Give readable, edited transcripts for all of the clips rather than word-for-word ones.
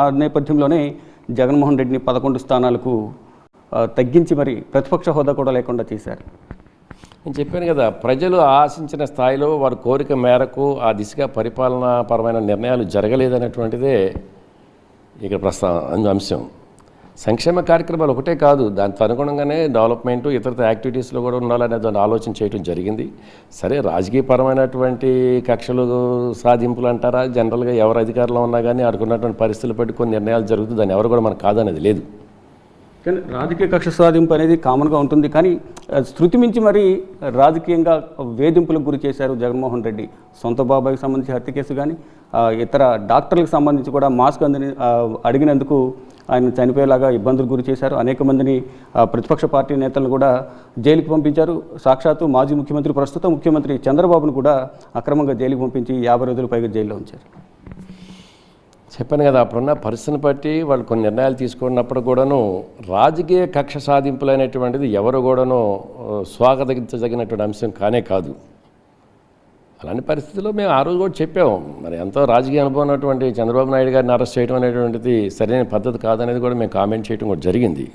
ఆ నేపథ్యంలోనే జగన్మోహన్ రెడ్డిని 11 స్థానాలకు తగ్గించి మరి ప్రతిపక్ష హోదా కూడా లేకుండా చేశారు. నేను చెప్పాను కదా, ప్రజలు ఆశించిన స్థాయిలో వారి కోరిక మేరకు ఆ దిశగా పరిపాలనాపరమైన నిర్ణయాలు జరగలేదనేటువంటిదే ఇక్కడ అంశం. సంక్షేమ కార్యక్రమాలు ఒకటే కాదు, దానికి అనుగుణంగానే డెవలప్మెంటు ఇతర యాక్టివిటీస్లో కూడా ఉండాలనే దాన్ని ఆలోచన చేయడం జరిగింది. సరే, రాజకీయపరమైనటువంటి కక్షలు సాధింపులు అంటారా, జనరల్గా ఎవరు అధికారంలో ఉన్నా కానీ అనుకున్నటువంటి పరిస్థితులు బట్టి కొన్ని నిర్ణయాలు జరుగుతుంది, దాన్ని ఎవరు కూడా మనకు కాదనేది లేదు. కానీ రాజకీయ కక్ష సాధింపు అనేది కామన్గా ఉంటుంది, కానీ శృతి మించి మరి రాజకీయంగా వేధింపులకు గురి చేశారు జగన్మోహన్ రెడ్డి. సొంత బాబాయికి సంబంధించి హత్య కేసు కానీ ఇతర డాక్టర్లకు సంబంధించి కూడా మాస్క్ అడిగినందుకు ఆయన చనిపోయేలాగా ఇబ్బందులు గురి చేశారు. అనేక మందిని ప్రతిపక్ష పార్టీ నేతలను కూడా జైలుకి పంపించారు. సాక్షాత్తు మాజీ ముఖ్యమంత్రి, ప్రస్తుత ముఖ్యమంత్రి చంద్రబాబును కూడా అక్రమంగా జైలుకి పంపించి 50 రోజుల పైగా జైల్లో ఉంచారు. చెప్పాను కదా, అప్పుడున్న పరిస్థితిని బట్టి వాళ్ళు కొన్ని నిర్ణయాలు తీసుకున్నప్పుడు కూడాను రాజకీయ కక్ష సాధింపులు అనేటువంటిది ఎవరు కూడాను స్వాగతించదగినటువంటి అంశం కానే కాదు. అలాంటి పరిస్థితుల్లో మేము ఆ రోజు కూడా చెప్పాము, మరి ఎంతో రాజకీయ అనుభవం ఉన్నటువంటి చంద్రబాబు నాయుడు గారిని అరెస్ట్ చేయడం అనేటువంటిది సరైన పద్ధతి కాదనేది కూడా మేము కామెంట్ చేయడం కూడా జరిగింది.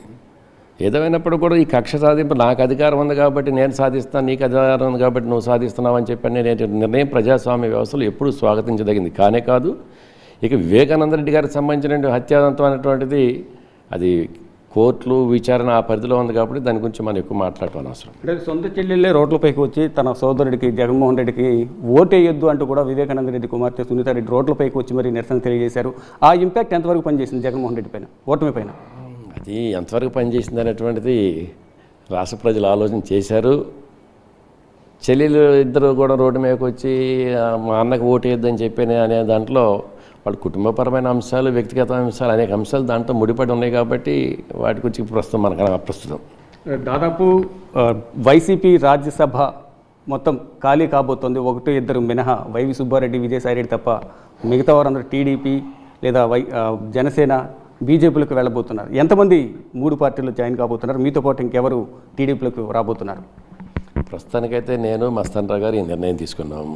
ఏదైనప్పుడు కూడా ఈ కక్ష సాధింపు నాకు అధికారం ఉంది కాబట్టి నేను సాధిస్తాను, నీకు అధికారం ఉంది కాబట్టి నువ్వు సాధిస్తున్నావు అని చెప్పి నేను నిర్ణయం ప్రజాస్వామ్య వ్యవస్థలో ఎప్పుడూ స్వాగతించదగింది కానే కాదు. ఇక వివేకానంద రెడ్డి గారికి సంబంధించిన హత్యాదంతం అనేటువంటిది అది కోర్టులు విచారణ ఆ పరిధిలో ఉంది కాబట్టి దాని గురించి మనం ఎక్కువ మాట్లాడటం అవసరం. అంటే సొంత చెల్లెళ్ళే రోడ్లపైకి వచ్చి తన సోదరుడికి జగన్మోహన్ రెడ్డికి ఓటేయొద్దు అంటూ కూడా వివేకానంద రెడ్డి కుమార్తె సునీతారెడ్డి రోడ్లపైకి వచ్చి మరి నిరసన తెలియజేశారు. ఆ ఇంపాక్ట్ ఎంతవరకు పనిచేసింది జగన్మోహన్ రెడ్డి పైన, ఓటమి పైన? అది ఎంతవరకు పనిచేసింది అనేటువంటిది రాష్ట్ర ప్రజలు ఆలోచన చేశారు. చెల్లెలు ఇద్దరు కూడా రోడ్డు మీదకి వచ్చి మా అన్నకు ఓటేయొద్దని చెప్పి అనే దాంట్లో వాళ్ళ కుటుంబపరమైన అంశాలు, వ్యక్తిగత అంశాలు, అనేక అంశాలు దాంట్లో ముడిపడి ఉన్నాయి కాబట్టి వాటి గురించి ప్రస్తుతం మనకు ప్రస్తుతం దాదాపు వైసీపీ రాజ్యసభ మొత్తం ఖాళీ కాబోతోంది. 1-2 మినహా వైవి సుబ్బారెడ్డి, విజయసాయిరెడ్డి తప్ప మిగతా వారందరూ టీడీపీ లేదా జనసేన, బీజేపీలకు వెళ్ళబోతున్నారు. ఎంతమంది 3 పార్టీల్లో జాయిన్ కాబోతున్నారు? మీతో పాటు ఇంకెవరు టీడీపీలకు రాబోతున్నారు? ప్రస్తుతానికైతే నేను, మస్తాన్ రావు గారు ఈ నిర్ణయం తీసుకున్నాము.